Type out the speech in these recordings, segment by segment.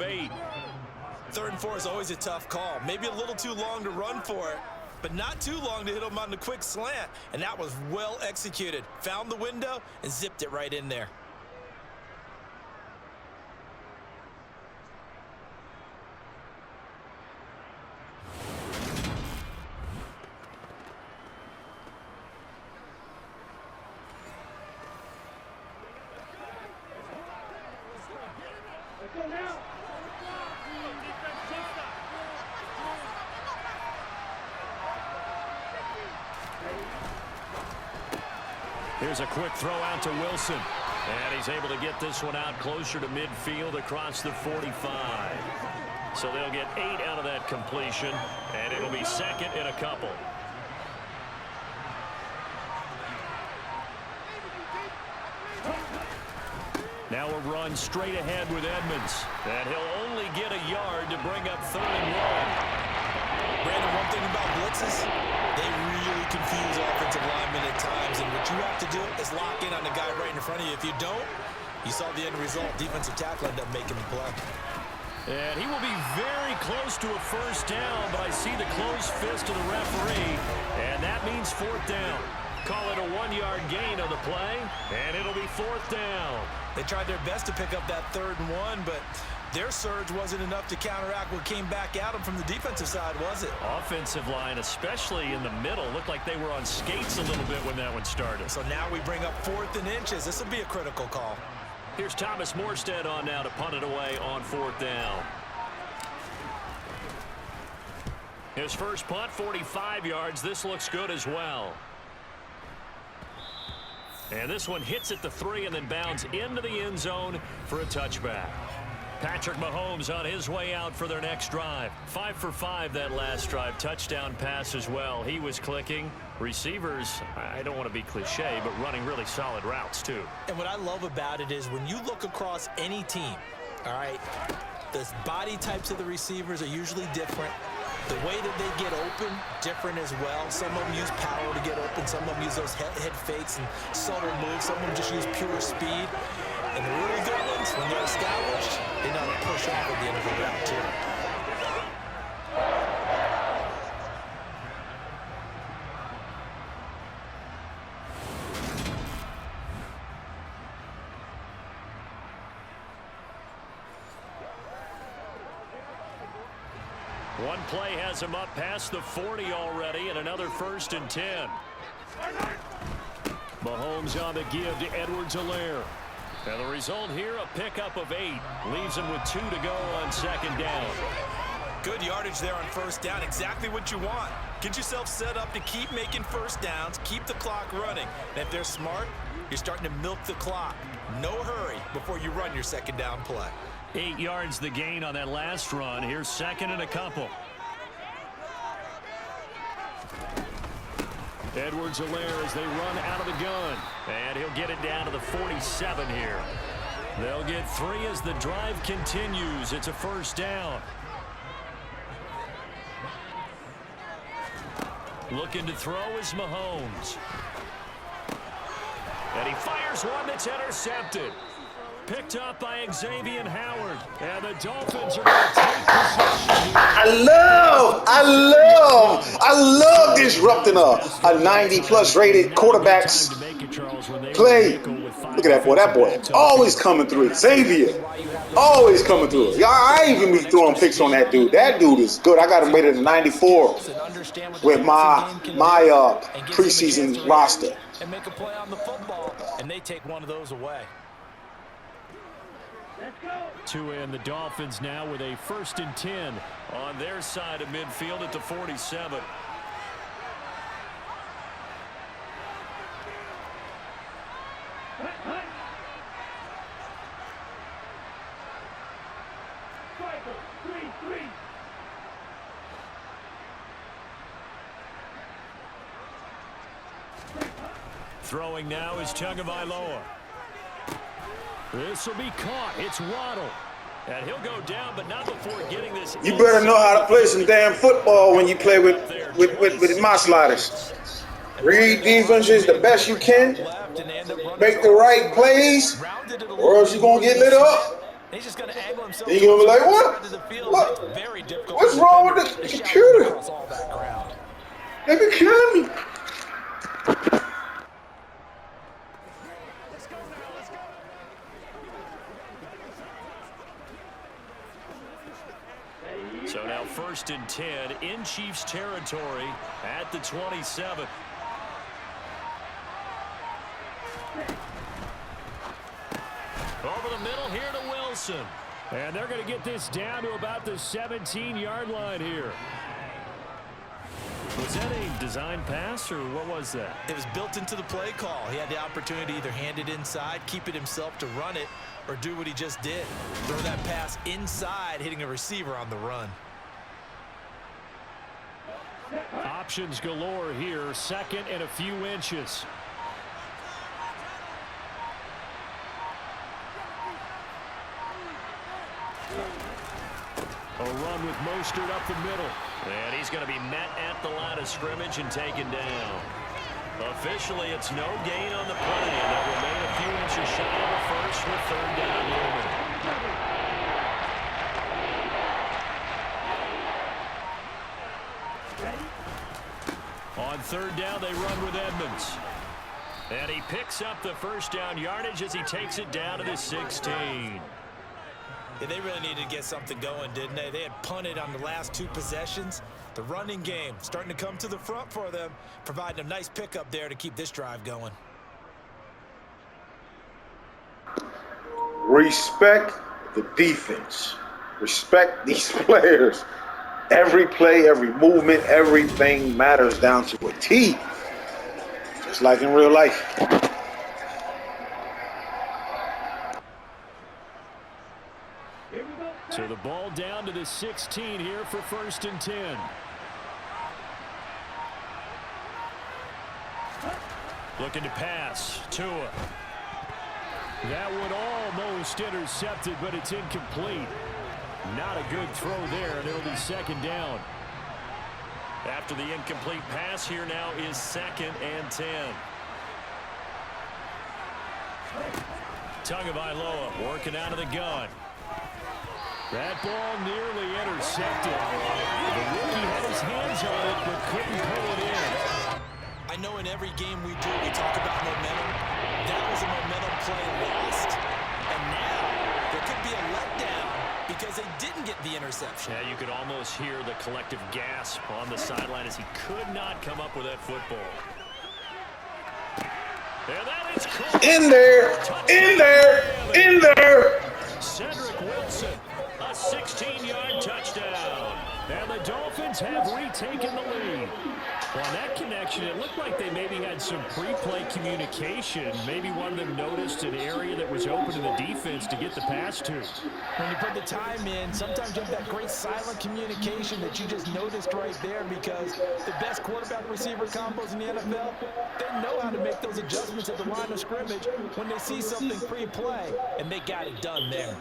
8. 3rd and 4 is always a tough call. Maybe a little too long to run for it, but not too long to hit him on the quick slant. And that was well executed. Found the window and zipped it right in there. Here's a quick throw out to Wilson. And he's able to get this one out closer to midfield across the 45. So they'll get 8 out of that completion, and it'll be 2nd and a couple. Now a run straight ahead with Edmonds. And he'll only get a yard to bring up 3rd and 1. Brandon, one thing about blitzes, they really confuse offensive linemen at times, and what you have to do is lock in on the guy right in front of you. If you don't, you saw the end result. Defensive tackle ended up making the play. And he will be very close to a 1st down, but I see the closed fist of the referee, and that means 4th down. Call it a 1-yard gain on the play, and it'll be 4th down. They tried their best to pick up that 3rd and 1, but their surge wasn't enough to counteract what came back at them from the defensive side, was it? Offensive line, especially in the middle, looked like they were on skates a little bit when that one started. So now we bring up 4th and inches. This will be a critical call. Here's Thomas Morstead on now to punt it away on 4th down. His first punt, 45 yards. This looks good as well. And this one hits at the 3 and then bounds into the end zone for a touchback. Patrick Mahomes on his way out for their next drive. 5 for 5 that last drive. Touchdown pass as well. He was clicking. Receivers, I don't want to be cliche, but running really solid routes too. And what I love about it is when you look across any team, all right, the body types of the receivers are usually different. The way that they get open, different as well. Some of them use power to get open. Some of them use those head fakes and subtle moves. Some of them just use pure speed. And the really good ones, when they're established, they know how to push off at the end of the route, too. One play has him up past the 40 already, and another 1st and 10. Mahomes on the give to Edwards-Helaire. And the result here, a pickup of 8. Leaves him with 2 to go on 2nd down. Good yardage there on 1st down. Exactly what you want. Get yourself set up to keep making 1st downs, keep the clock running. And if they're smart, you're starting to milk the clock. No hurry before you run your 2nd down play. 8 yards the gain on that last run. Here's 2nd and a couple. Edwards-Helaire as they run out of the gun. And he'll get it down to the 47 here. They'll get 3 as the drive continues. It's a 1st down. Looking to throw is Mahomes. And he fires one that's intercepted. Picked up by Xavier Howard. And the Dolphins are going to take possession. I love disrupting a 90-plus rated quarterback's play. Look at that boy. That boy always coming through. Xavier, always coming through. Yeah, I even be throwing picks on that dude. That dude is good. I got him rated a 94 with my preseason roster. And make a play on the football, and they take one of those away. To end the Dolphins now with a 1st and 10 on their side of midfield at the 47. Throwing now is Tagovailoa. This will be caught. It's Waddle. And he'll go down, but not before getting this. You better know how to play some damn football when you play with my sliders. Read defenses the best you can. Make the right plays, or else you're going to get lit up. He's just going to angle himself. You're going to be like, what? What? Very difficult. What's wrong with the computer? All that ground. They be killing me. So now 1st and 10 in Chiefs territory at the 27. Over the middle here to Wilson. And they're going to get this down to about the 17-yard line here. Was that a design pass, or what was that? It was built into the play call. He had the opportunity to either hand it inside, keep it himself to run it, or do what he just did. Throw that pass inside, hitting a receiver on the run. Options galore here. 2nd and a few inches. A run with Mostert up the middle. And he's going to be met at the line of scrimmage and taken down. Officially, it's no gain on the play, and they'll remain a few inches shy of the first with 3rd down looming. On 3rd down, they run with Edmonds. And he picks up the 1st down yardage as he takes it down to the 16. Yeah, they really needed to get something going, didn't they? They had punted on the last 2 possessions. The running game starting to come to the front for them, providing a nice pickup there to keep this drive going. Respect the defense. Respect these players. Every play, every movement, everything matters down to a T. Just like in real life. So the ball down to the 16 here for 1st and 10. Looking to pass. Tua. That one almost intercepted, but it's incomplete. Not a good throw there, and it'll be 2nd down. After the incomplete pass, here now is 2nd and 10. Tagovailoa working out of the gun. That ball nearly intercepted. The rookie had his hands on it, but couldn't pull it in. I know in every game we do, we talk about momentum. That was a momentum play lost. And now there could be a letdown because they didn't get the interception. Yeah, you could almost hear the collective gasp on the sideline as he could not come up with that football. And that is caught. In there, in there, in there. Cedric Wilson, a 16-yard touchdown. And the Dolphins have retaken the lead. Well, on that connection, it looked like they maybe had some pre-play communication. Maybe one of them noticed an area that was open to the defense to get the pass to. When you put the time in, sometimes you have that great silent communication that you just noticed right there, because the best quarterback-receiver combos in the NFL, they know how to make those adjustments at the line of scrimmage when they see something pre-play, and they got it done there.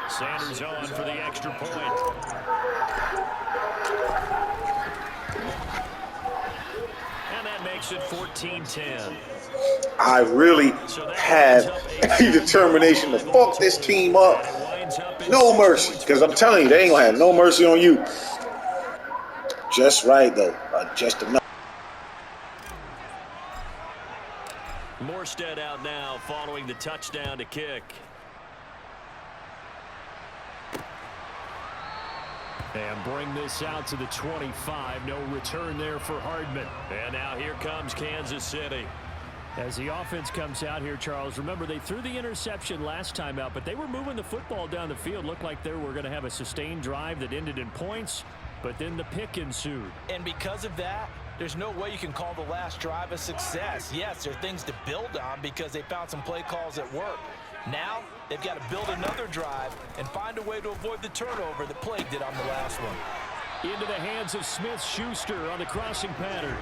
Sanders on for the extra point. And that makes it 14-10. I really have a determination to fuck this team up. No mercy, because I'm telling you, they ain't gonna have no mercy on you. Just right, though. Just enough. Morstead out now following the touchdown to kick. And bring this out to the 25. No return there for Hardman. And now here comes Kansas City. As the offense comes out here, Charles, remember they threw the interception last time out, but they were moving the football down the field. Looked like they were going to have a sustained drive that ended in points, but then the pick ensued. And because of that, there's no way you can call the last drive a success. Yes, there are things to build on because they found some play calls that work. Now, they've got to build another drive and find a way to avoid the turnover that plagued it on the last one. Into the hands of Smith-Schuster on the crossing pattern.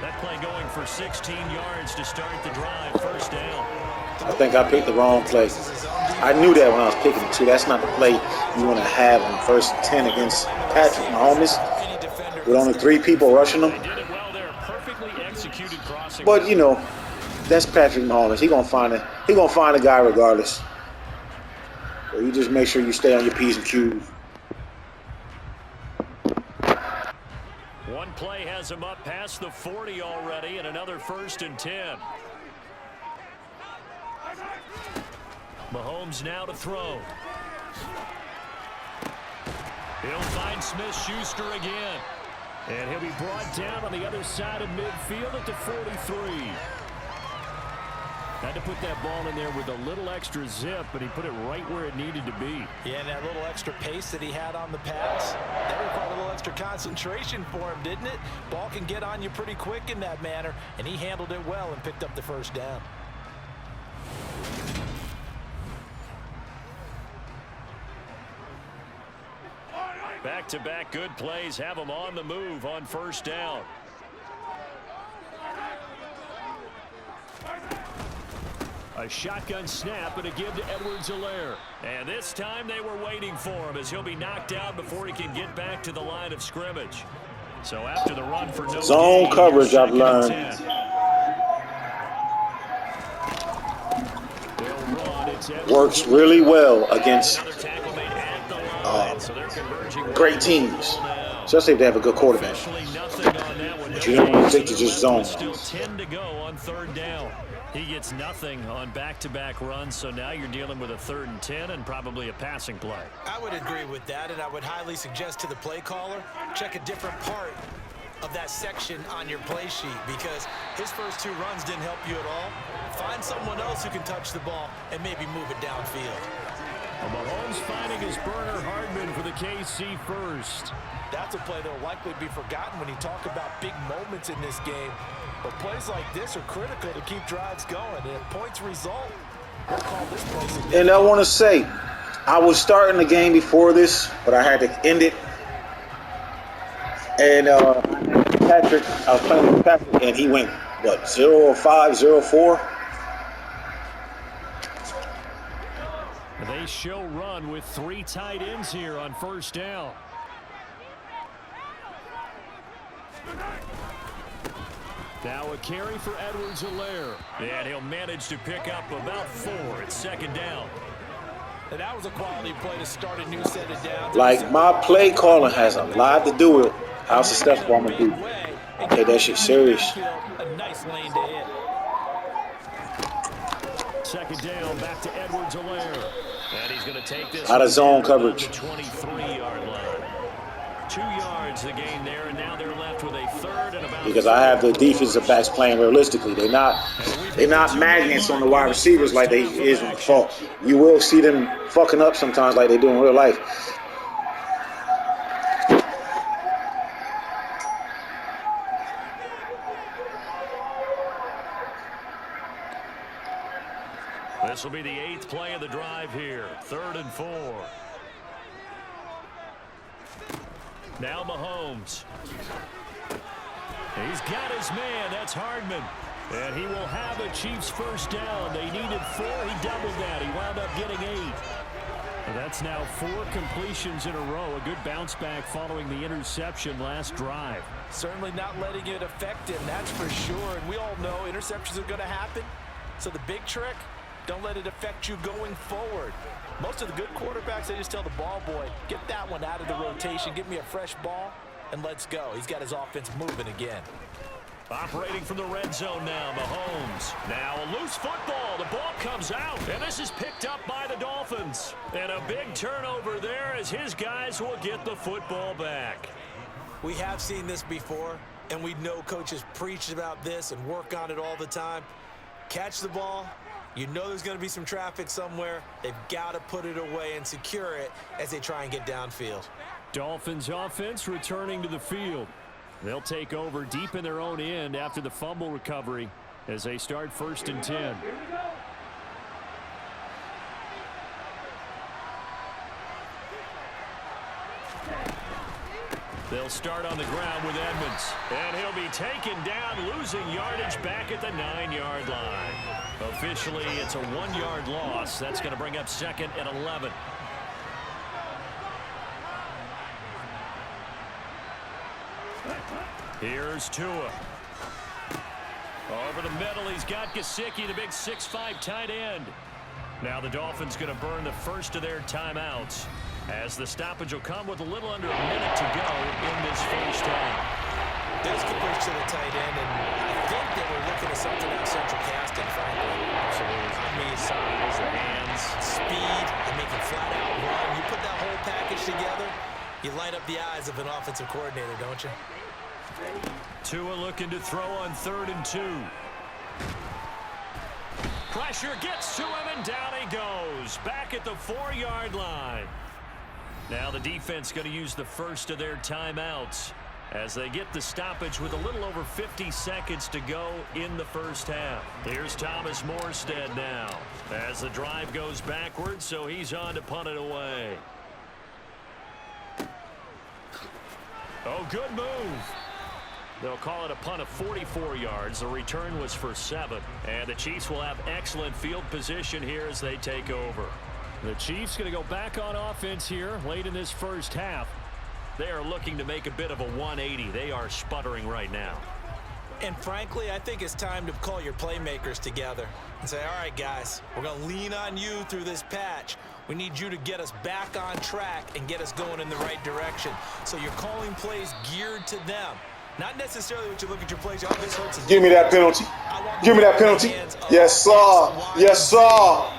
That play going for 16 yards to start the drive. First down. I think I picked the wrong play. I knew that when I was picking it, too. That's not the play you want to have on 1st and 10 against Patrick Mahomes with only 3 people rushing them. They did it well there. Perfectly executed crossing. But, you know, That's Patrick Mahomes. He gonna find it. He gonna find a guy regardless. So you just make sure you stay on your P's and Q's. One play has him up past the 40 already, and another 1st and 10. Mahomes now to throw. He'll find Smith-Schuster again. And he'll be brought down on the other side of midfield at the 43. Had to put that ball in there with a little extra zip, but he put it right where it needed to be. Yeah, and that little extra pace that he had on the pass, that required a little extra concentration for him, didn't it? Ball can get on you pretty quick in that manner, and he handled it well and picked up the 1st down. Back-to-back good plays have him on the move on 1st down. A shotgun snap and a give to Edwards-Helaire. And this time they were waiting for him as he'll be knocked out before he can get back to the line of scrimmage. So after the run for no zone gain, coverage, I've learned. Works really well against great teams, especially if they have a good quarterback. But you don't want to take to just zone. Still 10 to go on 3rd down. He gets nothing on back-to-back runs, so now you're dealing with a 3rd and 10 and probably a passing play. I would agree with that, and I would highly suggest to the play caller, check a different part of that section on your play sheet, because his first 2 runs didn't help you at all. Find someone else who can touch the ball and maybe move it downfield. Well, Mahomes finding his burner Hardman for the KC first. That's a play that will likely be forgotten when you talk about big moments in this game. But plays like this are critical to keep drives going. And if points result, we'll call this play significant. And I want to say, I was starting the game before this, but I had to end it. And Patrick, I was playing with Patrick, and he went, what, 0-5, 0-4? They show run with 3 tight ends here on 1st down. Now a carry for Edwards-Helaire. And he'll manage to pick up about 4 at 2nd down. And that was a quality play to start a new set of downs. Like, my play calling has a lot to do with how successful I'm going to do. Okay, that shit serious. A nice lane to hit. 2nd down, back to Edwards-Helaire. And he's going to take this out of zone coverage. 23-yard line. 2 yards the gain there, and now they're left with a 3rd and about. Because I have the defensive backs playing realistically. They're not magnets on the wide receivers like they is in the fall. You will see them fucking up sometimes like they do in real life. This will be the 8th play of the drive here. 3rd and 4. Now Mahomes. He's got his man. That's Hardman. And he will have a Chiefs 1st down. They needed 4. He doubled that. He wound up getting 8. And that's now 4 completions in a row. A good bounce back following the interception last drive. Certainly not letting it affect him, that's for sure. And we all know interceptions are going to happen. So the big trick, don't let it affect you going forward. Most of the good quarterbacks, they just tell the ball boy, get that one out of the rotation, give me a fresh ball, and let's go. He's got his offense moving again. Operating from the red zone now, Mahomes. Now a loose football. The ball comes out, and this is picked up by the Dolphins. And a big turnover there as his guys will get the football back. We have seen this before, and we know coaches preach about this and work on it all the time. Catch the ball. You know there's going to be some traffic somewhere. They've got to put it away and secure it as they try and get downfield. Dolphins offense returning to the field. They'll take over deep in their own end after the fumble recovery as they start 1st and 10. They'll start on the ground with Edmonds. And he'll be taken down, losing yardage back at the 9-yard line. Officially, it's a 1-yard loss. That's going to bring up 2nd and 11. Here's Tua. Over the middle, he's got Gesicki, the big 6'5" tight end. Now the Dolphins going to burn the first of their timeouts, as the stoppage will come with a little under a minute to go in this first half. There's the push to the tight end, and I think they were looking at something out central casting, frankly. Absolutely. I mean, size, the hands, speed. I mean, can flat out run. You put that whole package together, you light up the eyes of an offensive coordinator, don't you? Tua looking to throw on 3rd and 2. Pressure gets to him, and down he goes. Back at the 4-yard line. Now the defense going to use the first of their timeouts as they get the stoppage with a little over 50 seconds to go in the first half. Here's Thomas Morstead now as the drive goes backwards, so he's on to punt it away. Oh, good move. They'll call it a punt of 44 yards. The return was for 7. And the Chiefs will have excellent field position here as they take over. The Chiefs going to go back on offense here late in this first half. They are looking to make a bit of a 180. They are sputtering right now. And frankly, I think it's time to call your playmakers together and say, all right, guys, we're going to lean on you through this patch. We need you to get us back on track and get us going in the right direction. So you're calling plays geared to them. Not necessarily what you look at your plays. Oh, this hurts. Give me that penalty. Give me that penalty. Yes, sir. Yes, sir.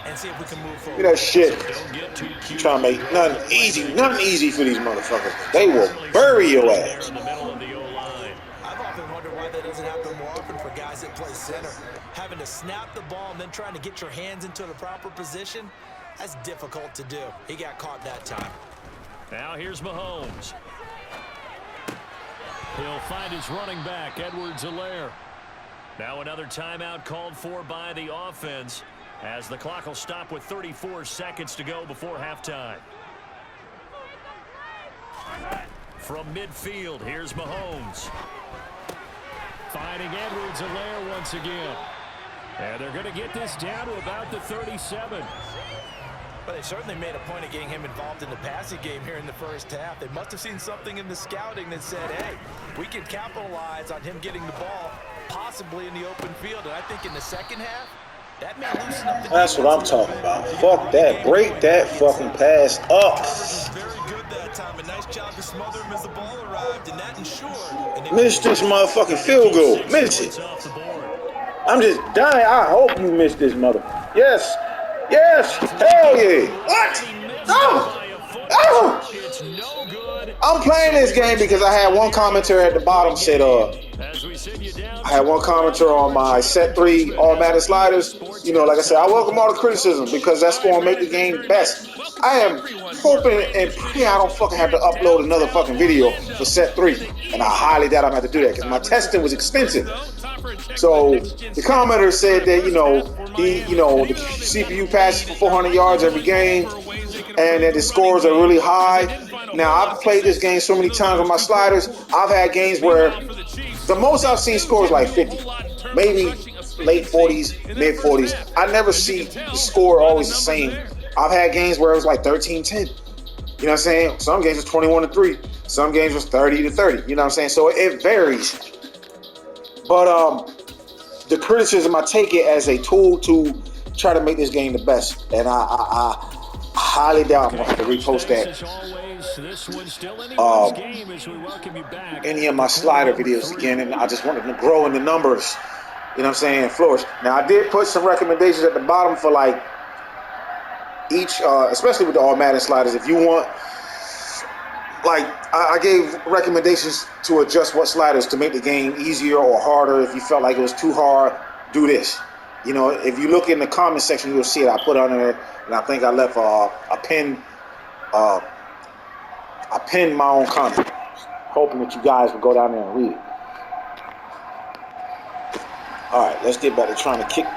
And see if we can move forward. Give me that shit. You trying to make nothing easy. Nothing easy for these motherfuckers. They will bury your ass. I've often wondered why that doesn't happen more often for guys that play center. Having to snap the ball and then trying to get your hands into the proper position, that's difficult to do. He got caught that time. Now here's Mahomes. He'll find his running back, Edwards-Helaire. Now another timeout called for by the offense as the clock will stop with 34 seconds to go before halftime. From midfield, here's Mahomes. Finding Edwards-Helaire once again. And they're going to get this down to about the 37. But they certainly made a point of getting him involved in the passing game here in the first half. They must have seen something in the scouting that said, hey, we can capitalize on him getting the ball possibly in the open field. And I think in the second half, that may loosen up the That's what I'm talking about. Fuck that. Break that fucking pass up. Very good that time. A nice job to smother him as the ball arrived, and that ensured. Missed this motherfucking field goal. Missed it. I'm just dying. I hope you missed this mother. Yes. Yes! Hell yeah! What? Oh! Oh! I'm playing this game because I had one commentator at the bottom said, I had one commentator on my set 3 All Madden Sliders. You know, like I said, I welcome all the criticism because that's going to make the game best. I am hoping and praying I don't fucking have to upload another fucking video for set 3. And I highly doubt I'm going to have to do that because my testing was expensive. So the commenter said that, the CPU passes for 400 yards every game and that the scores are really high. Now, I've played this game so many times with my sliders. I've had games where the most I've seen scores like 50, maybe late 40s, mid 40s. I never see the score always the same. I've had games where it was like 13-10. You know what I'm saying? Some games was 21-3. Some games was 30-30. You know what I'm saying? So it varies. But the criticism, I take it as a tool to try to make this game the best. And I highly doubt I'm going to have to repost that. Any of my slider videos again, and I just wanted to grow in the numbers. You know what I'm saying? Flourish. Now, I did put some recommendations at the bottom for like each, especially with the All Madden Sliders. If you want, like, I gave recommendations to adjust what sliders to make the game easier or harder. If you felt like it was too hard, do this. You know, if you look in the comment section, you'll see it. I put on there, and I think I left a pin. I pinned my own comment, hoping that you guys would go down there and read it. All right, let's get back to trying to kick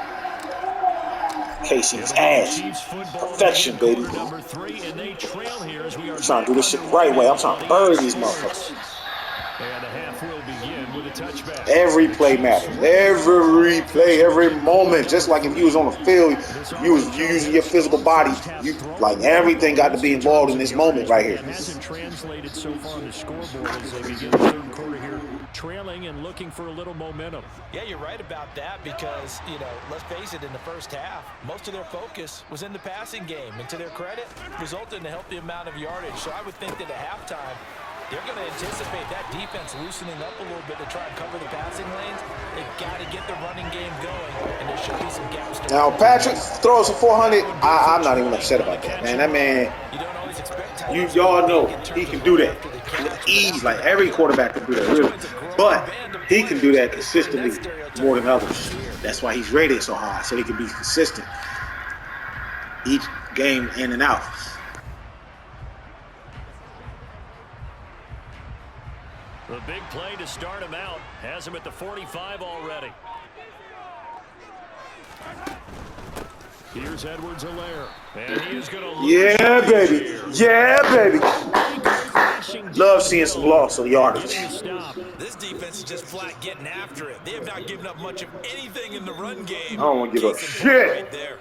Casey's ass. Perfection, baby. I'm trying to do this shit the right way. I'm trying to bury these motherfuckers. And the half will begin with a touchback. Every play matters. Every play, every moment. Just like if you was on the field, you using your physical body. Like everything got to be involved in this moment right here. It hasn't translated so far on the scoreboard as they begin the third quarter here, trailing and looking for a little momentum. Yeah, you're right about that because, you know, let's face it, in the first half, most of their focus was in the passing game. And to their credit, resulted in a healthy amount of yardage. So I would think that at halftime, they're going to anticipate that defense loosening up a little bit to try and cover the passing lanes. They've got to get the running game going, and there should be some gaps. Now, Patrick throws for 400. I'm not even upset about that, man. That man, y'all know he can do that. Ease, like every quarterback can do that, really. But he can do that consistently more than others. That's why he's rated so high, so he can be consistent each game in and out. The big play to start him out has him at the 45 already. Here's Edwards-Helaire, and he is going to lose. Yeah, baby. Yeah, baby. Love seeing some loss of yardage. This defense is just flat getting after it. They have not given up much of anything in the run game. I don't want to give up shit. Right there.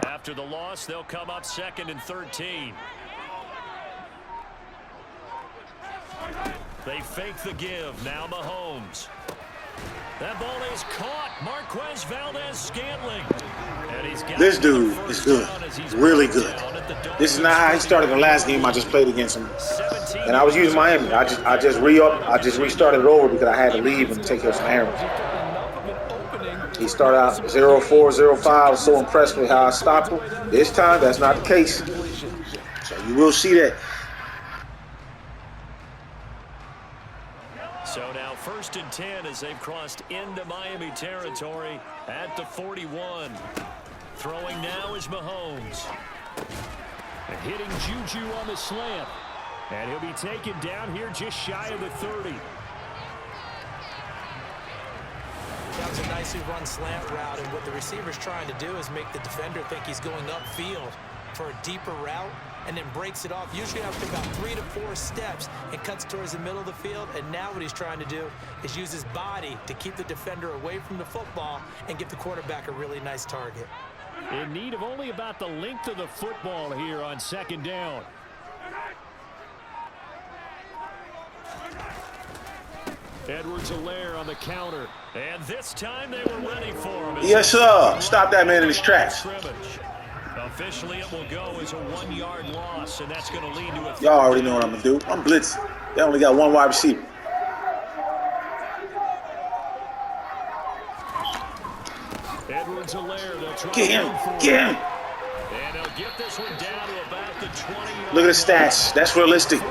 After the loss, they'll come up 2nd and 13. They fake the give. Now Mahomes. That ball is caught. Marquez Valdez-Scantling. And he's got this dude is good. Really good. This is not how he started the last game I just played against him. And I was using Miami. I just restarted it over because I had to leave and take care of some errands. He started out 0-4, 0-5. I was so impressed with how I stopped him. This time, that's not the case. So you will see that. So now 1st and 10 as they've crossed into Miami territory at the 41. Throwing now is Mahomes. And hitting Juju on the slant. And he'll be taken down here just shy of the 30. That was a nicely run slant route, and what the receiver's trying to do is make the defender think he's going upfield for a deeper route and then breaks it off. Usually after about 3 to 4 steps and cuts towards the middle of the field, and now what he's trying to do is use his body to keep the defender away from the football and give the quarterback a really nice target. In need of only about the length of the football here on 2nd down. Edwards-Helaire on the counter. And this time they were ready for him. Yes, sir. Stop that man in his tracks. Officially, it will go as a 1-yard loss, and that's going to lead to a... Y'all already know what I'm going to do. I'm blitzing. They only got one wide receiver. Edwards-Helaire, they'll try. Get him. Get him. And they'll get this one down to about the 20. Look at the stats. That's realistic.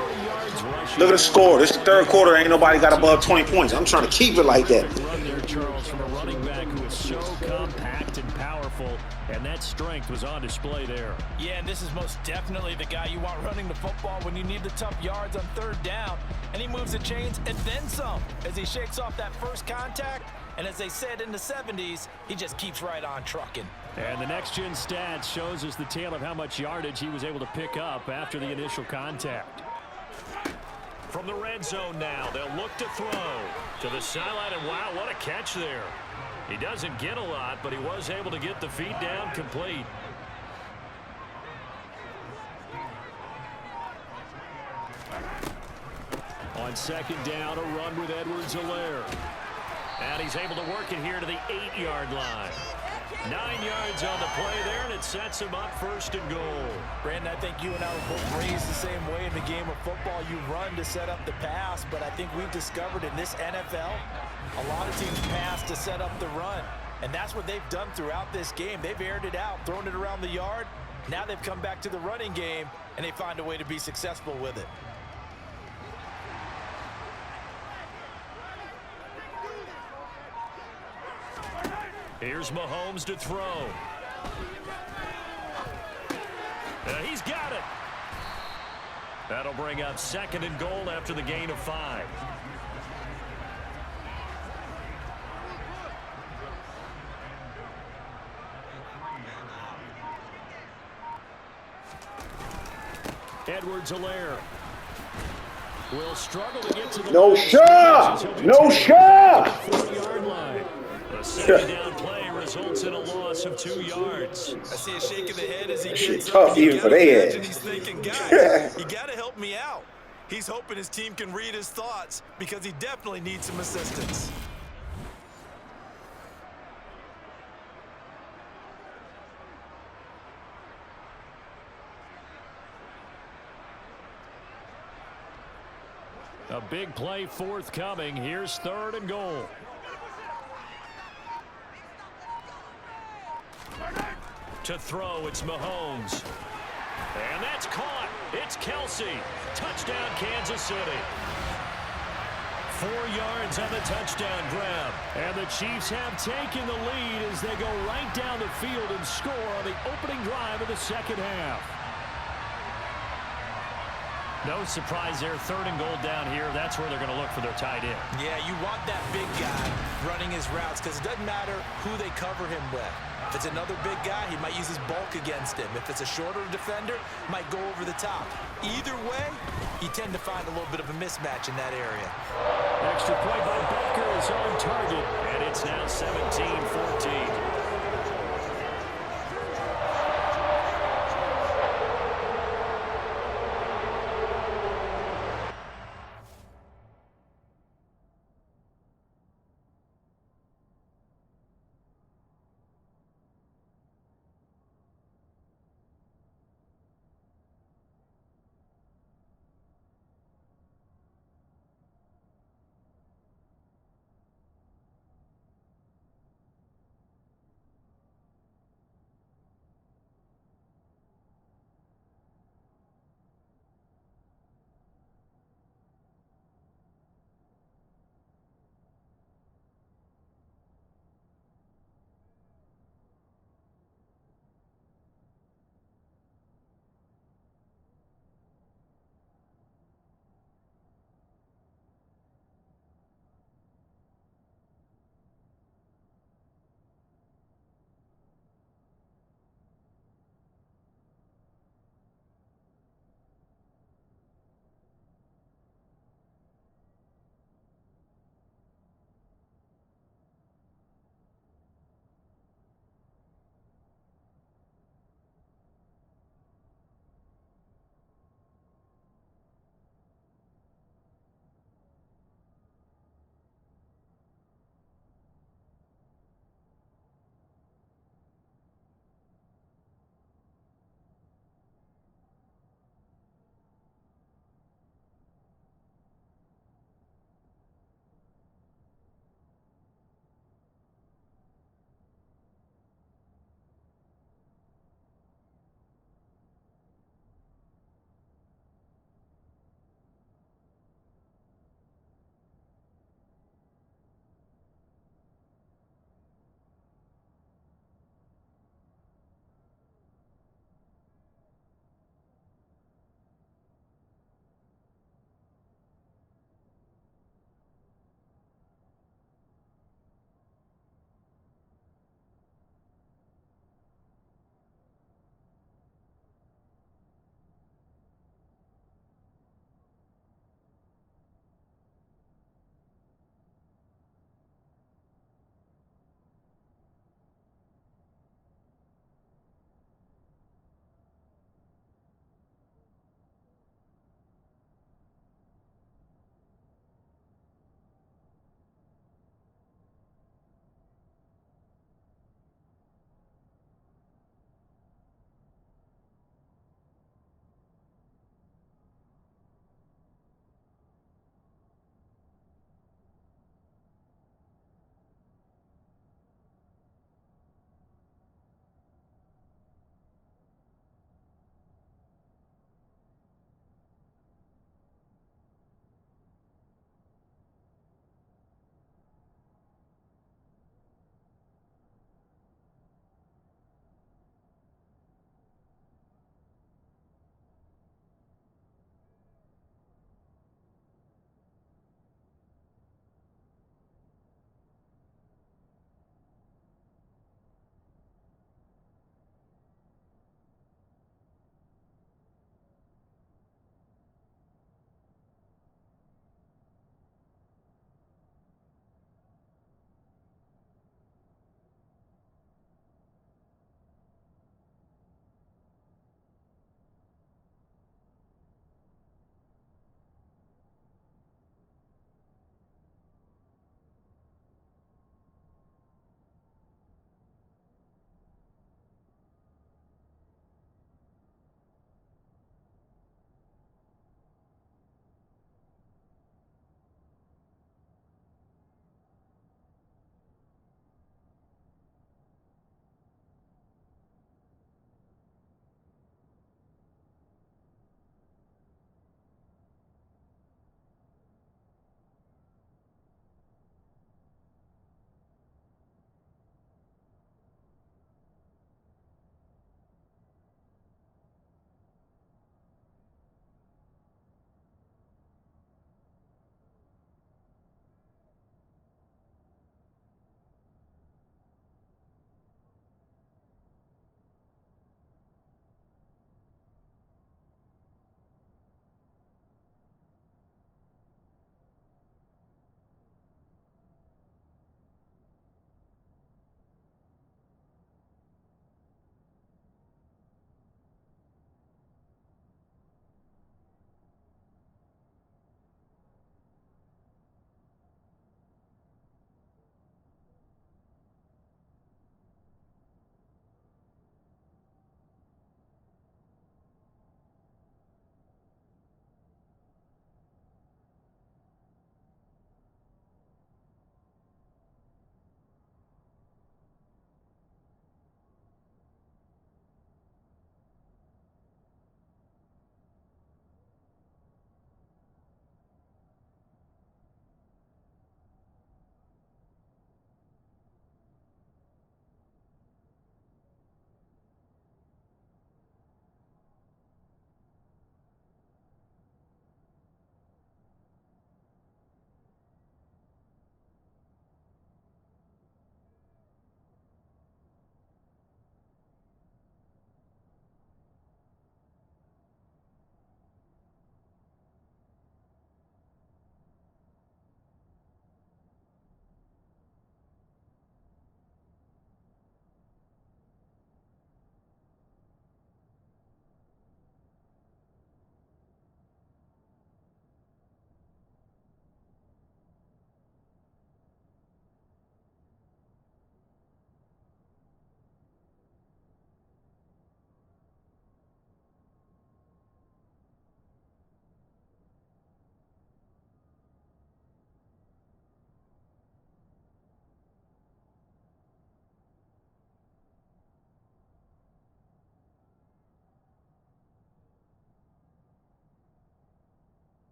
Look at the score. This is the 3rd quarter. Ain't nobody got above 20 points. I'm trying to keep it like that. Run there, Charles, from a running back who is so compact and powerful, and that strength was on display there. Yeah, and this is most definitely the guy you want running the football when you need the tough yards on 3rd down. And he moves the chains and then some as he shakes off that first contact. And as they said in the 70s, he just keeps right on trucking. And the next-gen stats shows us the tale of how much yardage he was able to pick up after the initial contact. From the red zone now, they'll look to throw to the sideline, and wow, what a catch there. He doesn't get a lot, but he was able to get the feet down complete. On 2nd down, a run with Edwards-Helaire. And he's able to work it here to the 8-yard line. 9 yards on the play there, and it sets him up 1st and goal. Brandon, I think you and I were both raised the same way in the game of football. You run to set up the pass, but I think we've discovered in this NFL, a lot of teams pass to set up the run. And that's what they've done throughout this game. They've aired it out, thrown it around the yard. Now they've come back to the running game, and they find a way to be successful with it. Here's Mahomes to throw. He's got it. That'll bring up 2nd and goal after the gain of 5. Edwards-Helaire will struggle to get to the No shot! No shot! 40-yard line. The second down play results in a loss of 2 yards. I see a shake of the head as he Shit gets tough up. even for their ass. He's thinking, guys, you got to help me out. He's hoping his team can read his thoughts because he definitely needs some assistance. A big play forthcoming. Here's 3rd and goal. To throw, it's Mahomes. And that's caught. It's Kelsey. Touchdown, Kansas City. 4 yards on the touchdown grab. And the Chiefs have taken the lead as they go right down the field and score on the opening drive of the second half. No surprise there. 3rd and goal down here. That's where they're going to look for their tight end. Yeah, you want that big guy running his routes because it doesn't matter who they cover him with. If it's another big guy, he might use his bulk against him. If it's a shorter defender, might go over the top. Either way, you tend to find a little bit of a mismatch in that area. Extra point by Baker is on target, and it's now 17-14.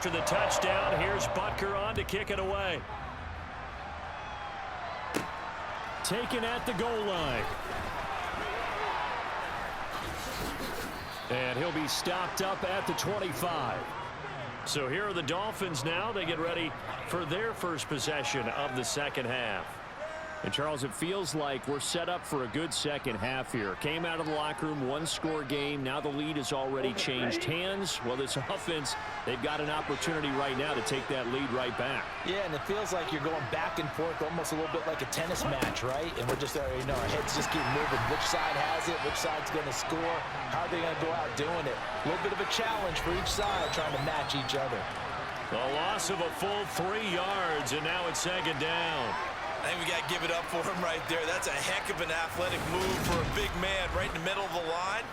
after the touchdown. Here's Butker on to kick it away. Taken at the goal line. And he'll be stopped up at the 25. So here are the Dolphins now. They get ready for their first possession of the second half. And, Charles, it feels like we're set up for a good second half here. Came out of the locker room, one-score game. Now the lead has already changed hands. Well, this offense, they've got an opportunity right now to take that lead right back. Yeah, and it feels like you're going back and forth, almost a little bit like a tennis match, right? And we're just, our heads just keep moving. Which side has it? Which side's going to score? How are they going to go out doing it? A little bit of a challenge for each side, trying to match each other. A loss of a full 3 yards, and now it's second down. I think we got to give it up for him right there. That's a heck of an athletic move for a big man right in the middle of the line.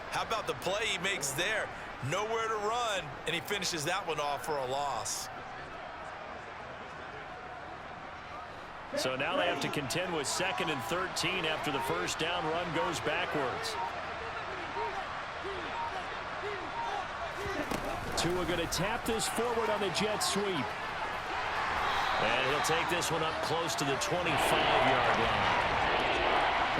How about the play he makes there? Nowhere to run, and he finishes that one off for a loss. So now they have to contend with 2nd and 13 after the first down run goes backwards. Tua going to tap this forward on the jet sweep. And he'll take this one up close to the 25-yard line.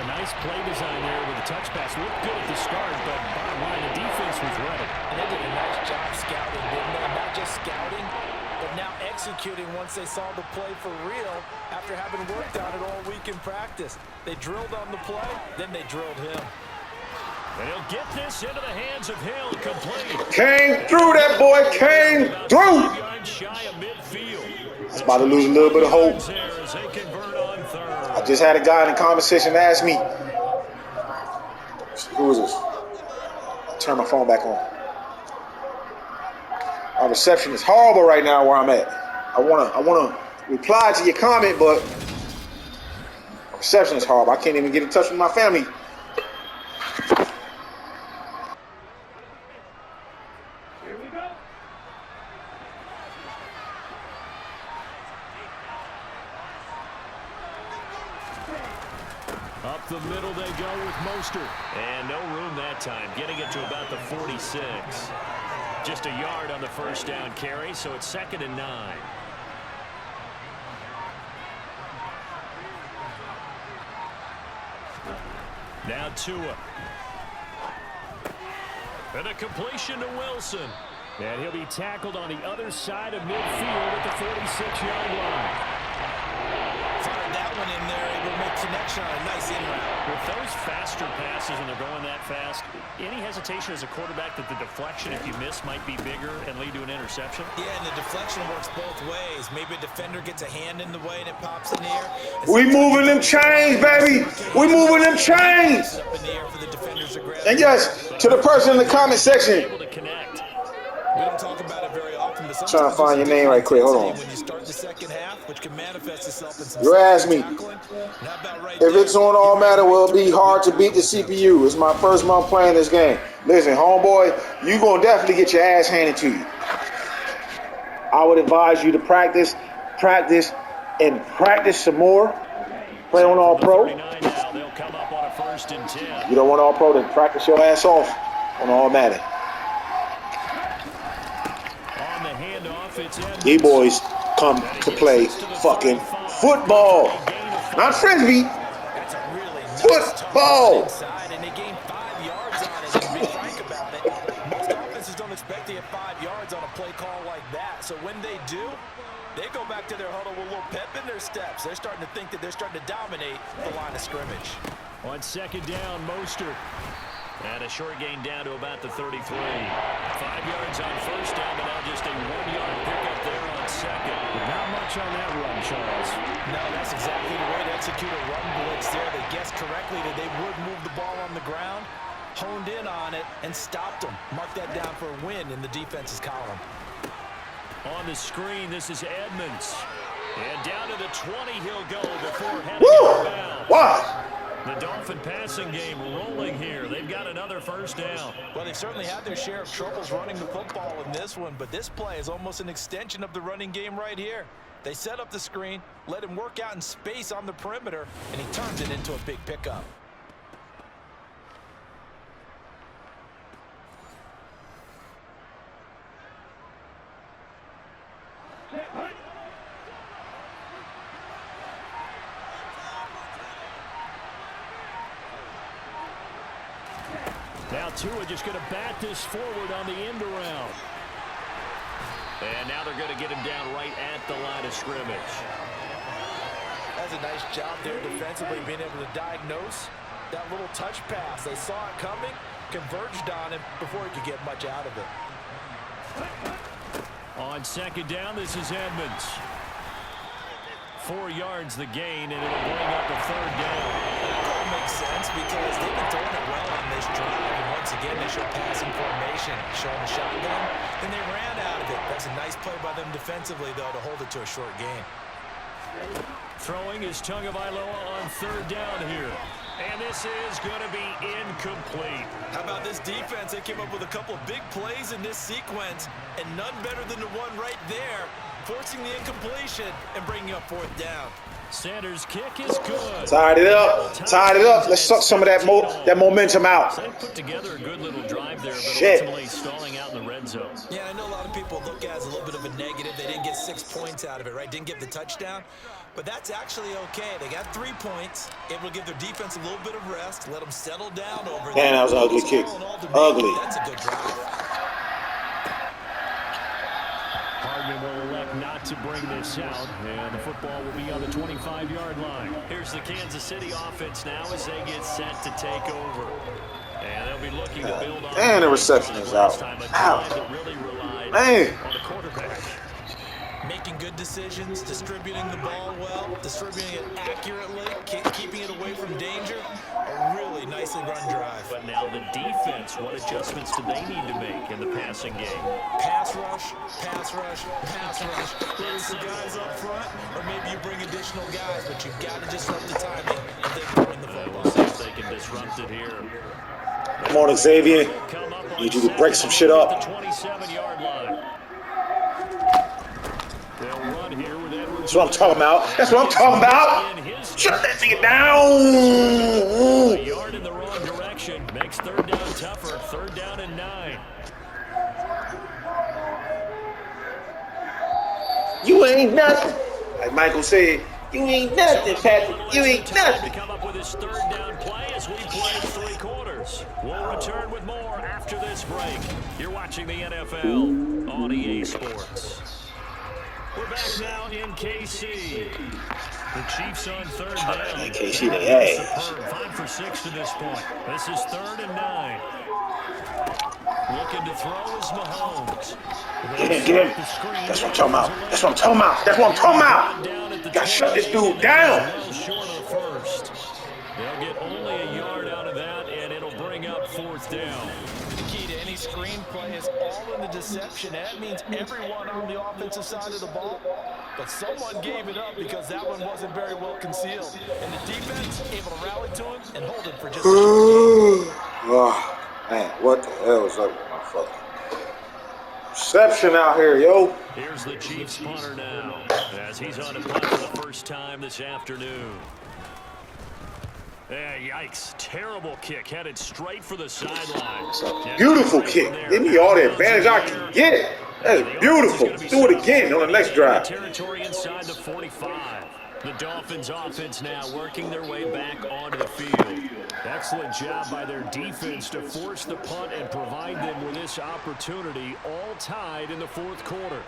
A nice play design there with a touch pass. Looked good at the start, but bottom line, the defense was ready. And they did a nice job scouting, didn't they? Not just scouting, but now executing once they saw the play for real after having worked on it all week in practice. They drilled on the play, then they drilled him. And he'll get this into the hands of Hill, complete. Came through, that boy came through. It's about to lose a little bit of hope. I just had a guy in the comment section ask me, who is this? I'll turn my phone back on. Our reception is horrible right now where I'm at. I wanna reply to your comment, but our reception is horrible. I can't even get in touch with my family. Up the middle they go with Mostert. And no room that time, getting it to about the 46. Just a yard on the first down carry, so it's 2nd and 9. Now Tua. And a completion to Wilson. And he'll be tackled on the other side of midfield at the 46-yard line. Fired that one in there, able to make connection on a nice in route. With those faster passes and they're going that fast, any hesitation as a quarterback that the deflection, if you miss, might be bigger and lead to an interception? Yeah, and the deflection works both ways. Maybe a defender gets a hand in the way and it pops in the air. We moving them chains, baby. We moving them chains. Up in the air for the defenders to grab. And yes, to the person in the comment section. Able to connect. We don't talk about it very often, but sometimes Trying to find your name right quick. Hold on. when you start the second half, which can manifest itself in some You asked me right if it's on All Madden, will it be hard to beat the CPU? It's my first month playing this game. Listen, homeboy, you gonna definitely get your ass handed to you. I would advise you to practice, and practice some more. Play on All Pro. They'll come up on a 1st and 10. You don't want All Pro, then practice your ass off on All Madden. These boys come to play fucking football, not frisbee. That's a really nice football. Inside, and they gained 5 yards on it. To be frank about it, most offenses don't expect to get 5 yards on a play call like that. So when they do, they go back to their huddle with a little pep in their steps. They're starting to think that they're starting to dominate the line of scrimmage. On 2nd down, Mostert. And a short gain down to about the 33. 5 yards on 1st down, but now just a 1-yard pickup there on 2nd. Not much on that run, Charles. No, that's exactly the way to execute a run blitz there. They guessed correctly that they would move the ball on the ground, honed in on it, and stopped them. Mark that down for a win in the defense's column. On the screen, this is Edmonds. And down to the 20 he'll go before heading out of bounds. Wow. The Dolphin passing game rolling here. They've got another 1st down. Well, they've certainly had their share of troubles running the football in this one, but this play is almost an extension of the running game right here. They set up the screen, let him work out in space on the perimeter, and he turns it into a big pickup. Now Tua just going to bat this forward on the end around. And now they're going to get him down right at the line of scrimmage. That's a nice job there defensively, being able to diagnose that little touch pass. They saw it coming, converged on him before he could get much out of it. On second down, this is Edmonds. 4 yards the gain, and it'll bring up a third down. That makes sense because they've been throwing it well on this drive. And once again, they show passing formation, showing the shotgun. Then they ran out of it. That's a nice play by them defensively, though, to hold it to a short gain. Throwing is Tagovailoa on third down here. And this is going to be incomplete. How about this defense? They came up with a couple of big plays in this sequence, and none better than the one right there, forcing the incompletion and bringing up fourth down. Sanders' kick is good. Tied it up. Tied it up. Let's suck some of that momentum out. So they put together a good little drive there, but ultimately stalling out in the red zone. Yeah, I know a lot of people look at it as a little bit of a negative. They didn't get 6 points out of it, right? Didn't get the touchdown. But that's actually okay. They got 3 points, able to give their defense a little bit of rest, let them settle down over there. Man, that was an ugly kick. Ugly. That's a good drive. Hardman will elect not to bring this out, and the football will be on the 25-yard line. Here's the Kansas City offense now as they get set to take over. And they'll be looking to build on. Man, the reception is out. That really relied on the quarterback. Making good decisions, distributing the ball well, distributing it accurately, keeping it away from danger. A really nicely run drive. But now the defense, what adjustments do they need to make in the passing game? Pass rush, pass rush, pass rush. Whether it's the guys up front, or maybe you bring additional guys, but you've got to disrupt the timing and then bring the football. We'll see if they can disrupt it here. Come on, Xavier. Need you to break some shit up. The 27-yard line. They'll run here with Edwards. That's what I'm talking about. That's what I'm talking about. Shut that thing down. A yard in the wrong direction makes third down tougher. Third down and 9. You ain't nothing. Like Michael said, you ain't nothing, Patrick. You ain't nothing. To come up with his third down play as we play 3 quarters. We'll return with more after this break. You're watching the NFL on EA Sports. We're back now in KC. The Chiefs on third down. In KC, they ass. 5 for 6 to this point. This is 3rd and 9. Looking to throw is Mahomes. Get him. That's what I'm talking about. That's what I'm talking about. That's what I'm talking about. Gotta shut this dude down. Well short of the first. They'll get only a yard out of that, and it'll bring up 4th down. The key to any screenplay is all in the deception. That means everyone on the offensive side of the ball. But someone gave it up because that one wasn't very well concealed. And the defense able to rally to him and hold it for just a Oh, man, what the hell is up with my fucking reception out here, yo? Here's the Chiefs punter now, as he's on a punt for the first time this afternoon. Yikes. Terrible kick. Headed straight for the sideline. Beautiful kick. Give me all the advantage I can get. That is beautiful. Do it again on the next drive. Territory inside the 45. The Dolphins offense now working their way back onto the field. Excellent job by their defense to force the punt and provide them with this opportunity, all tied in the 4th quarter.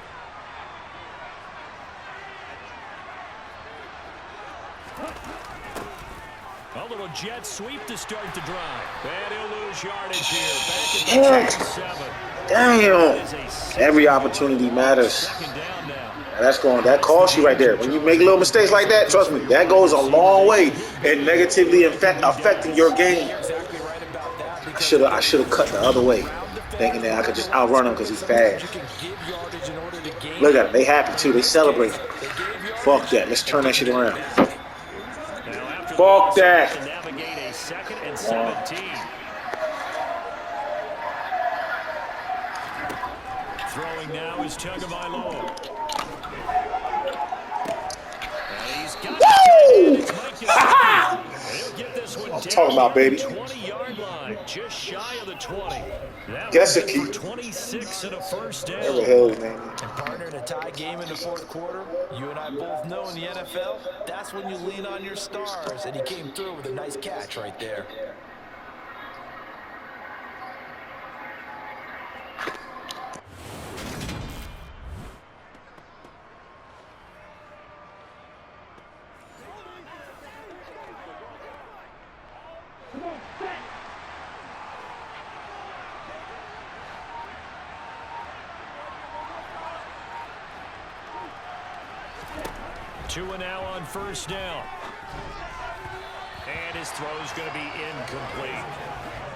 A little jet sweep to start the drive. And he'll lose yardage here. Back at the 27. Damn. Every opportunity matters. That costs you right there. When you make little mistakes like that, trust me, that goes a long way in negatively affecting your game. I should have cut the other way, thinking that I could just outrun him because he's fast. Look at them. They happy too. They celebrate. Fuck that. Let's turn that shit around. Fuck that. To navigate a 2nd and 17. Throwing now is Tagovailoa. He's got I'm talking about, baby. 20-yard line, just shy of the 20. Guess a key. 26 and a first down. Where the hell is name? And partner, in a tie game in the 4th quarter, you and I both know in the NFL, that's when you lean on your stars, and he came through with a nice catch right there. Tua now on first down. And his throw is going to be incomplete.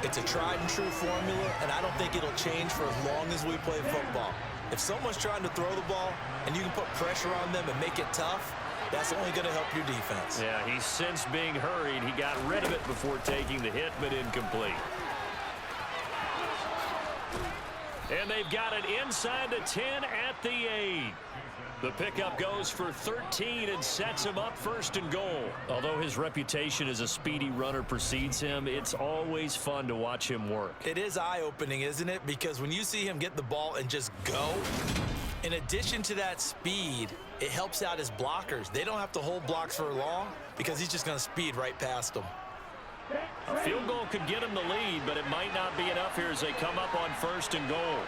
It's a tried and true formula, and I don't think it'll change for as long as we play football. If someone's trying to throw the ball and you can put pressure on them and make it tough, that's only going to help your defense. Yeah, he's since being hurried. He got rid of it before taking the hit, but incomplete. And they've got it inside the 10 at the 8. The pickup goes for 13 and sets him up first and goal. Although his reputation as a speedy runner precedes him, it's always fun to watch him work. It is eye-opening, isn't it? Because when you see him get the ball and just go, in addition to that speed, it helps out his blockers. They don't have to hold blocks for long because he's just going to speed right past them. A field goal could get him the lead, but it might not be enough here as they come up on first and goal.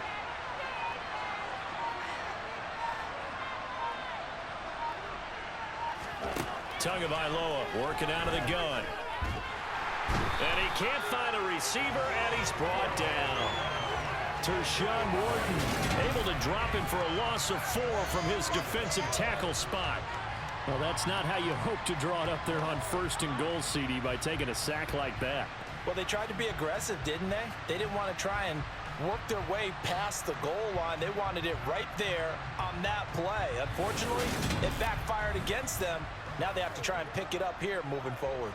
Tagovailoa working out of the gun. And he can't find a receiver, and he's brought down. Tershawn Wharton able to drop him for a loss of 4 from his defensive tackle spot. Well, that's not how you hope to draw it up there on first and goal, CD, by taking a sack like that. Well, they tried to be aggressive, didn't they? They didn't want to try and work their way past the goal line. They wanted it right there on that play. Unfortunately, it backfired against them. Now they have to try and pick it up here moving forward.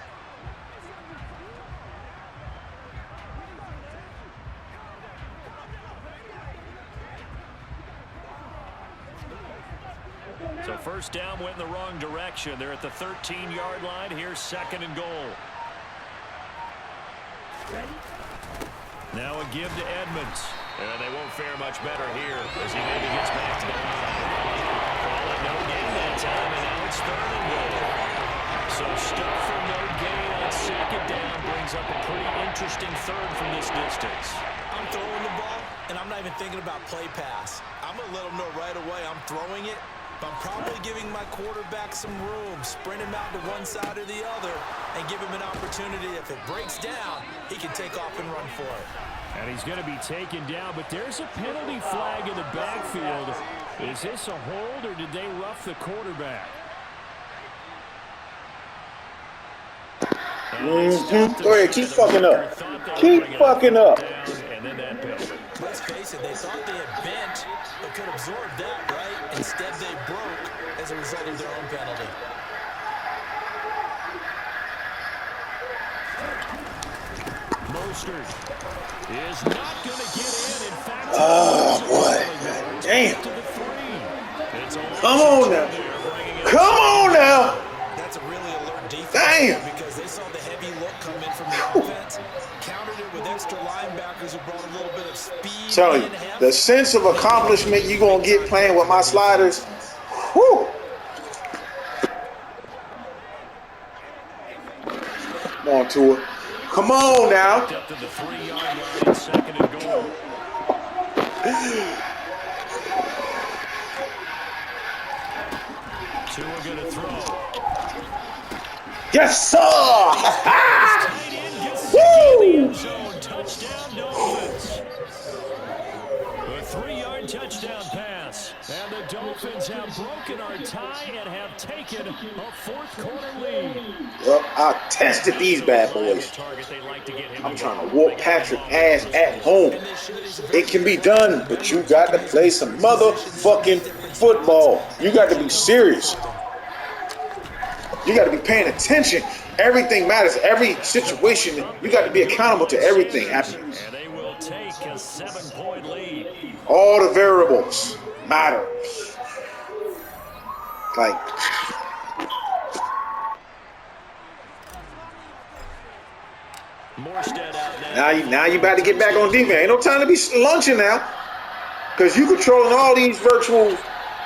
So first down went in the wrong direction. They're at the 13-yard line. Here's second and goal. Now a give to Edmonds. And they won't fare much better here as he maybe gets back to the line. Call it no gain that time, and now it's third and goal. So stuck for no gain on second down brings up a pretty interesting third from this distance. I'm throwing the ball, and I'm not even thinking about play pass. I'm going to let them know right away I'm throwing it. But I'm probably giving my quarterback some room, sprint him out to one side or the other, and give him an opportunity. If it breaks down, he can take off and run for it. And he's going to be taken down, but there's a penalty flag in the backfield. Is this a hold, or did they rough the quarterback? Go ahead, keep fucking up. Keep fucking up. And then that penalty. Let's face it, they thought they had bent, but could absorb that, right? Instead, they broke as a result of their own penalty. Mostert is not going to get in. In fact, oh, boy. Damn. Come on now. Come on now. That's a really alert defense. Damn. Because they saw the heavy look come in from the offense, countered it with extra linebackers who brought a little bit of speed. Telling you, the sense of accomplishment you're going to get playing with my sliders, whew. Come on, Tua. Come on now. Up to the 3-yard line, second and goal. Tua going to throw. Yes, sir. Woo! Touchdown, Dolphins. A 3-yard touchdown pass. And the Dolphins have broken our tie and have taken a fourth-quarter lead. Well, I tested these bad boys. I'm trying to whoop Patrick ass at home. It can be done, but you got to play some motherfucking football. You got to be serious. You got to be paying attention. Everything matters. Every situation, you got to be accountable to everything happening. And they will take a 7-point lead. All the variables matter. Like, Morstead out now you about to get back on defense. Ain't no time to be lunching now, because you controlling all these virtual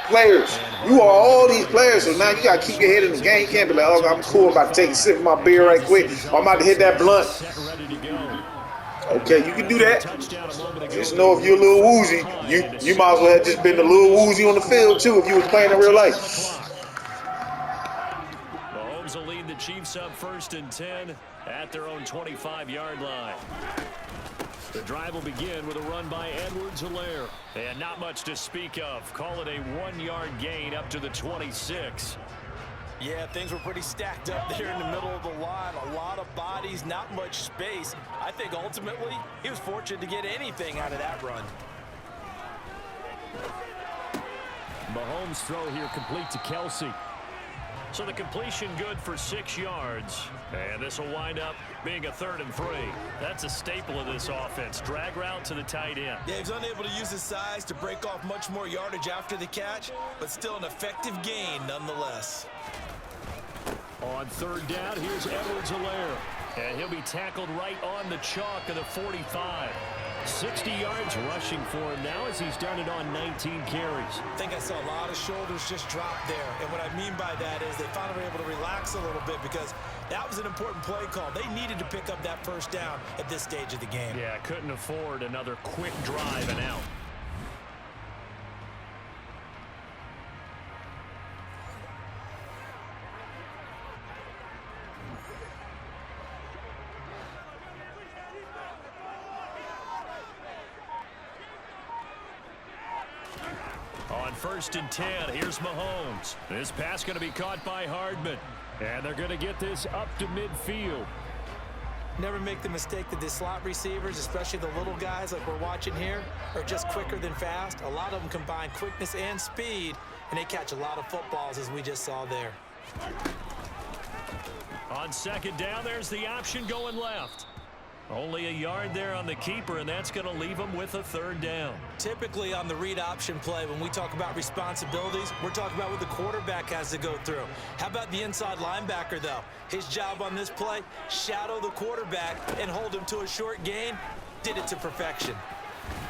players. You are all these players, so now you got to keep your head in the game. You can't be like, oh, I'm cool, I'm about to take a sip of my beer right quick. I'm about to hit that blunt. Okay, you can do that. Just know if you're a little woozy, you might as well have just been a little woozy on the field, too, if you was playing in real life. Mahomes will lead the Chiefs up first and 10 at their own 25-yard line. The drive will begin with a run by Edwards-Helaire. And not much to speak of. Call it a 1-yard gain up to the 26. Yeah, things were pretty stacked up there in the middle of the line. A lot of bodies, not much space. I think ultimately he was fortunate to get anything out of that run. Mahomes' throw here complete to Kelsey. So the completion good for 6 yards. And this will wind up being a 3rd and 3. That's a staple of this offense. Drag route to the tight end. Yeah, he's unable to use his size to break off much more yardage after the catch, but still an effective gain nonetheless. On 3rd down, here's Edwards-Helaire. And he'll be tackled right on the chalk of the 45. 60 yards rushing for him now as he's done it on 19 carries. I think I saw a lot of shoulders just drop there. And what I mean by that is they finally were able to relax a little bit because that was an important play call. They needed to pick up that 1st down at this stage of the game. Yeah, couldn't afford another quick drive and out. On 1st and 10, here's Mahomes. This pass going to be caught by Hardman. And they're going to get this up to midfield. Never make the mistake that the slot receivers, especially the little guys like we're watching here, are just quicker than fast. A lot of them combine quickness and speed, and they catch a lot of footballs as we just saw there. On 2nd down, there's the option going left. Only a yard there on the keeper, and that's going to leave him with a 3rd down. Typically on the read option play, when we talk about responsibilities, we're talking about what the quarterback has to go through. How about the inside linebacker, though? His job on this play, shadow the quarterback and hold him to a short gain. Did it to perfection.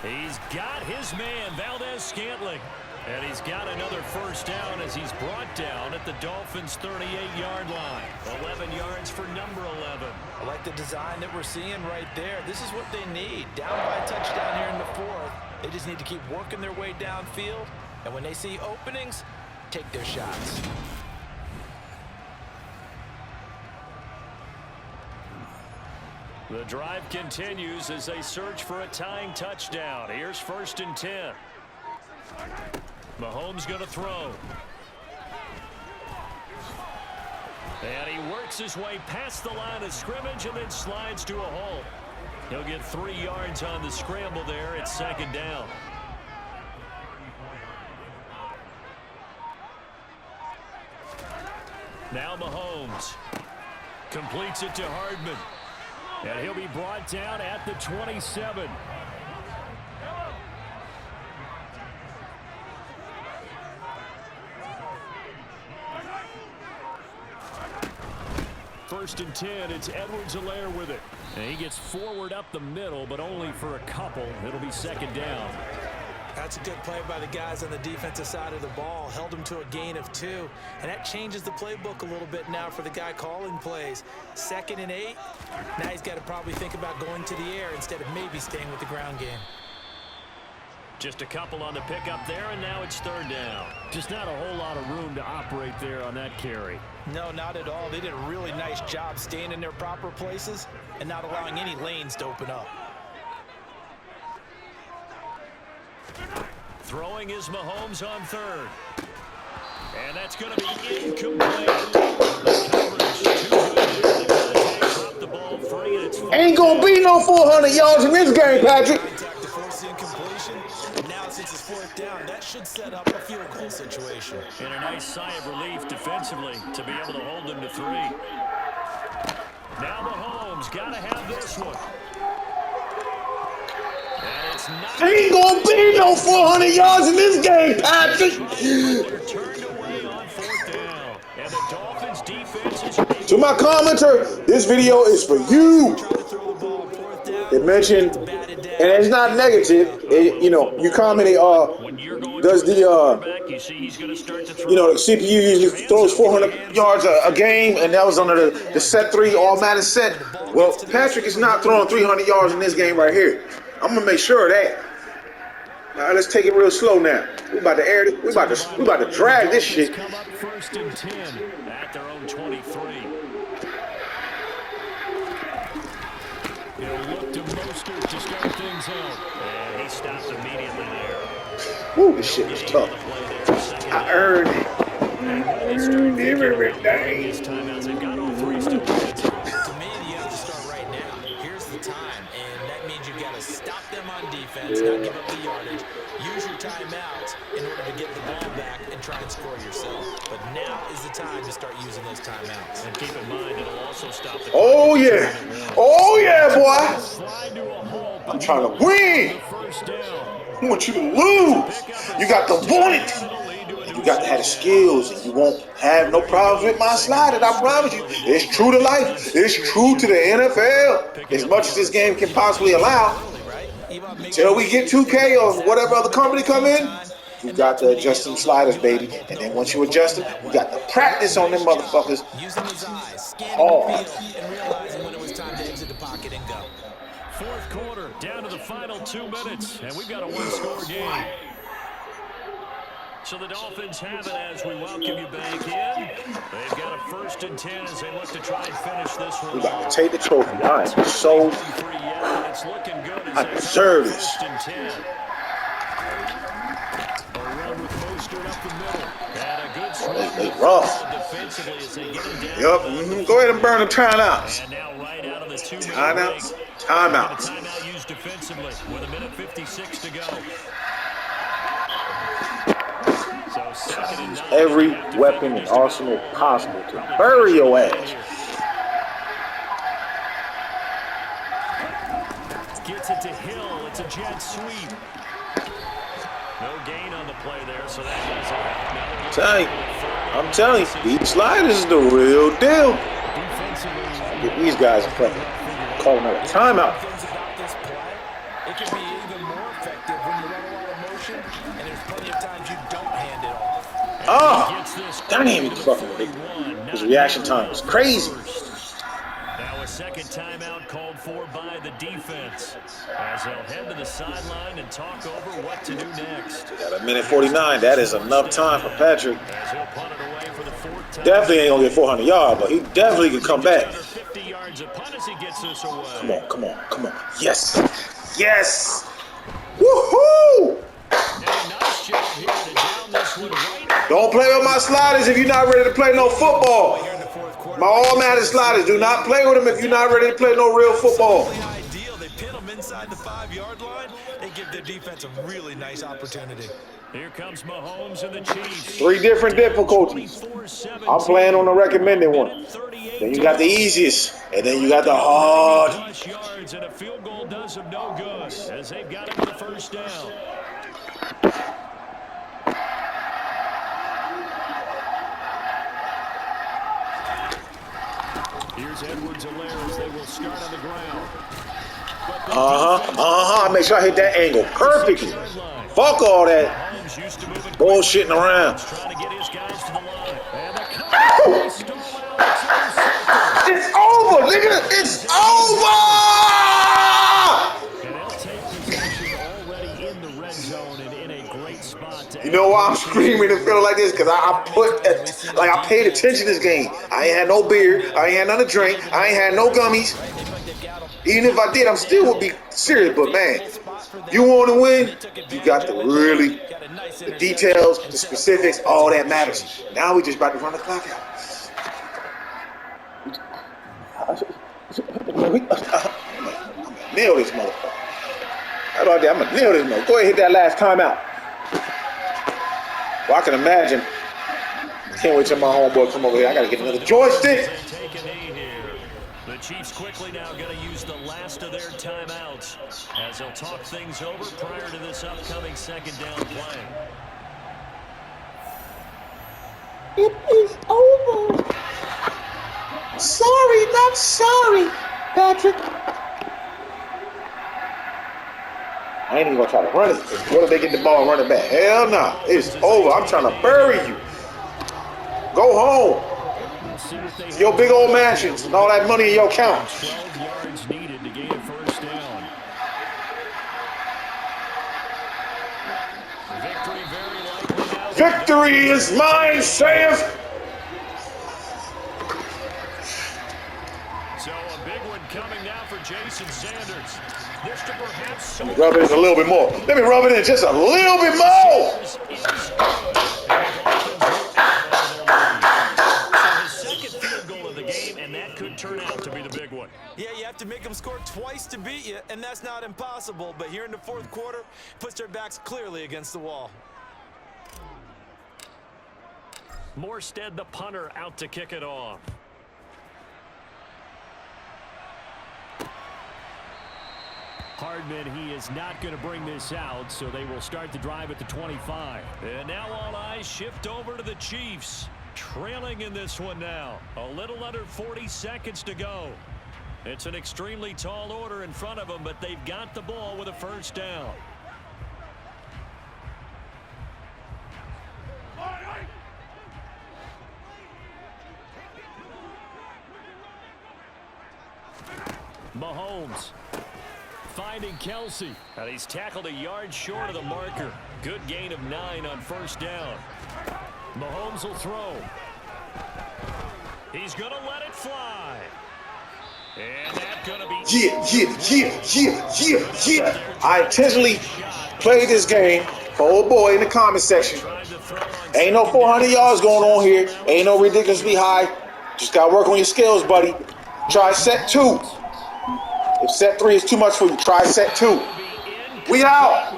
He's got his man, Valdez-Scantling. And he's got another 1st down as he's brought down at the Dolphins' 38-yard line. 11 yards for number 11. I like the design that we're seeing right there. This is what they need. Down by a touchdown here in the 4th. They just need to keep working their way downfield. And when they see openings, take their shots. The drive continues as they search for a tying touchdown. Here's 1st and 10. Mahomes going to throw. And he works his way past the line of scrimmage and then slides to a hole. He'll get 3 yards on the scramble there at 2nd down. Now Mahomes completes it to Hardman. And he'll be brought down at the 27. First and 10, it's Edwards-Helaire with it. And he gets forward up the middle, but only for a couple. It'll be 2nd down. That's a good play by the guys on the defensive side of the ball. Held him to a gain of 2. And that changes the playbook a little bit now for the guy calling plays. 2nd and 8. Now he's got to probably think about going to the air instead of maybe staying with the ground game. Just a couple on the pickup there, and now it's 3rd down. Just not a whole lot of room to operate there on that carry. No, not at all. They did a really nice job staying in their proper places and not allowing any lanes to open up. Throwing is Mahomes on 3rd. And that's going to be incomplete. The coverage too good. They drop the ball free, and it's Ain't gonna be no 400 yards in this game, Patrick. To force the incompletion. Now since it's 4th down, that should set up a field goal situation. And a nice sigh of relief defensively to be able to hold them to 3. Now Mahomes got to have this one. And it's not. Ain't gonna be no 400 yards in this game, Patrick. They're turned away on 4th down. And the Dolphins defense is. To my commenter, this video is for you. It mentioned, and it's not negative. You know, you commented, does the, the CPU usually throws 400 yards a game, and that was under the set 3 All Madden set. Well, Patrick is not throwing 300 yards in this game right here. I'm gonna make sure of that. All right, let's take it real slow now. We about to air it. We about to drag this shit. Come up 1st and 10 at their own 23. He'll look to Mostert to start things out. And he stopped immediately there. Woo, this shit was tough. I earned And what do they start thinking about during these timeouts? They've got all three still defensively. To me, you have to start right now. Here's the time, and that means you've got to stop them on defense, not give up the yardage. Use your timeouts in order to get the ball back and try and score yourself. But now is the time to start using those timeouts. And keep in mind, it'll also stop the Oh, yeah. Oh, yeah, boy. slide to a halt. I'm trying to win. First down. I want you to lose. You got to want it. You got to have the skills, and you won't have no problems with my sliders. I promise you. It's true to life. It's true to the NFL. As much as this game can possibly allow. Until we get 2K or whatever other company come in, you got to adjust some sliders, baby. And then once you adjust them, you got to practice on them motherfuckers. Using his eyes, scanning the field, and realizing when it was time to exit the pocket and go. Fourth quarter, down to the final 2 minutes, and we've got a one-score game. So the Dolphins have it as we welcome you back in. They've got a 1st and 10 as they look to try and finish this one. We got to take the trophy. I am so... I deserve this. 1st and 10. A run with Mostert up the middle. And a good They rough. defensively as they get him down. Yep. Go ahead and burn them timeouts. And now right out of the 2-minute Timeouts. break. Timeouts. Timeout used defensively with 1:56 to go. So 2nd and 9. Every weapon and arsenal possible to bury your ass. Gets it to Hill. It's a jet sweep. No gain on the play there, so that doesn't help. I'm telling you, these sliders is the real deal. Get these guys a fucking call another timeout. Things about this play, it can be even more effective when you run a lot of motion, and there's plenty of times you don't hand it off. Oh, damn, he fucking ridiculous. His reaction time was crazy. Now a second timeout called for by the defense as they'll head to the sideline and talk over what to do next. Got 1:49. That is enough time for Patrick. As he'll punt it away for the 4th time. Definitely ain't gonna get 400 yards, but he definitely can come back. 50 yards a punt as he gets this away. Come on, come on, come on. Yes. Yes. Woohoo! And a nice job here to down this one right. Don't play with my sliders if you're not ready to play no football. My All Madden Sliders, do not play with them if you're not ready to play no real football. Ideal. They pin them inside the 5-yard line. They give their defense a really nice opportunity. Here comes Mahomes and the Chiefs. 3 different difficulties. I'm playing on the recommended one. Then you got the easiest, and then you got the hard. Yards and a field goal does them no good as they've got him to the 1st down. Here's Edwards-Helaire as they will start on the ground. I make sure I hit that angle perfectly. Fuck all that bullshitting around. Trying to get his guys to the line. And the It's over, nigga. It's over. And they'll take possession already in the red zone and in a great spot. You know why I'm screaming and feeling like this? Because I paid attention to this game. I ain't had no beer. I ain't had nothing to drink. I ain't had no gummies. Even if I did, I still would be serious. But man, you want to win, you got to really, the details, the specifics, all that matters. Now we just about to run the clock out. I'm gonna nail this motherfucker. How about that? I'm gonna nail this motherfucker. Go ahead and hit that last timeout. Well, I can imagine. Can't wait till my homeboy come over here. I gotta get another joystick. Take a knee here. The Chiefs quickly now going to use the last of their timeouts as they'll talk things over prior to this upcoming 2nd down play. It is over. Sorry, not sorry, Patrick. I ain't even gonna try to run it. What if they get the ball and run it back? Hell no. It's over. I'm trying to bury you. Go home. Your big old mansions and all that money in your account. 12 yards needed to gain a 1st down. Victory very likely now. Victory is mine, saith. So a big one coming now for Jason Sanders. This to perhaps Let me rub it in a little bit more. Let me rub it in just a little bit more. that's not impossible, but here in the fourth quarter, puts their backs clearly against the wall. Morstead, the punter, out to kick it off. Hardman, he is not going to bring this out, so they will start the drive at the 25. And now all eyes shift over to the Chiefs. Trailing in this one now. A little under 40 seconds to go. It's an extremely tall order in front of them, but they've got the ball with a first down. Mahomes finding Kelsey. And he's tackled a yard short of the marker. Good gain of 9 on first down. Mahomes will throw. He's going to let it fly. And that's going to be... Yeah. I intentionally played this game for old boy in the comment section. Ain't no 400 yards going on here. Ain't no ridiculously high. Just got to work on your skills, buddy. Try set 2. If set 3 is too much for you, try set 2. We out.